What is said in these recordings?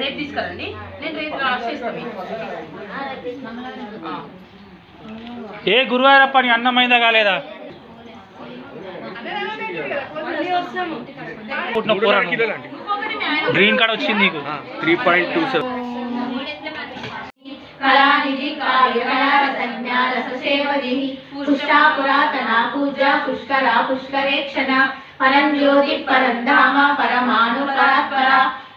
రేపు తీసుకురండి, నేను రేపు రాసేస్తాను. ఏ గురువారప్ప నీ అన్నమైందా కాలేదా? గ్రీన్ కార్డ్ వచ్చింది నీకు 3.27. కళానిధి కావ్య కళారసజ్ఞారసేవది పుష్టా పురాతన పూజా పుష్కర పుష్కరేక్షణ పరం జ్యోతి పరం ధామ పరమాణు పరాత్పర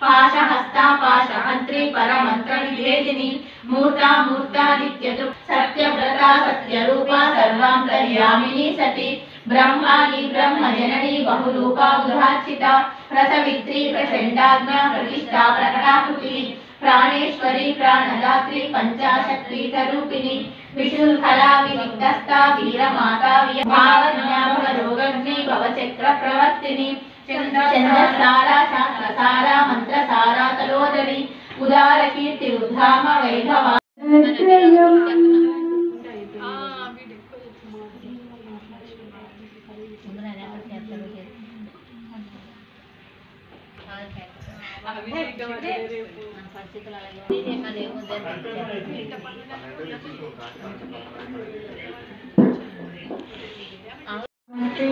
పాశహస్తా పాశమంత్రి పరమంత్ర విభేదిని మూర్తా మూర్తాదిత్యతు సత్యవ్రత సత్యరూపా సర్వాంతర్యామిని సతి బ్రహ్మాది బ్రహ్మజనని బహురూపా బృహార్చిత ప్రసవిత్రి ప్రచండాజ్ఞా ప్రతిష్టా ప్రకటాకృతి ప్రాణేశ్వరి ప్రాణదాత్రి పంచాశక్తిరూపిణి విశుల్కళా వివిక్తస్థా వీరమాతా భావజ్ఞాపరోగగ్ని భవచక్ర ప్రవర్తిని చంద్రసారా శాస్త్రసారా మంత్రసారా తలోదరి ఉదార కీర్తి ఉద్ధామ వైభవ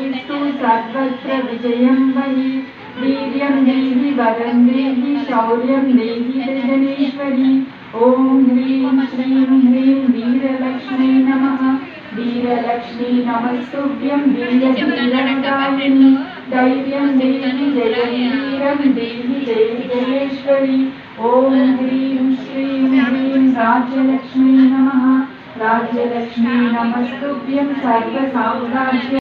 सर्वत्र विजयं वहि वीर्यं देहि वरं देहि शौर्यं देहि जनेश्वरी ॐ ह्रीं श्रीं ह्रीं वीरलक्ष्मी नमः वीरलक्ष्मी नमस्तुभ्यं वीरवीरदायिनी धैर्यं देहि जयवीरं देहि जय जयेश्वरी ॐ ह्रीं श्रीं ह्रीं राज्यलक्ष्मी नमः राज्यलक्ष्मी नमस्तुभ्यं सर्वसाम्राज्य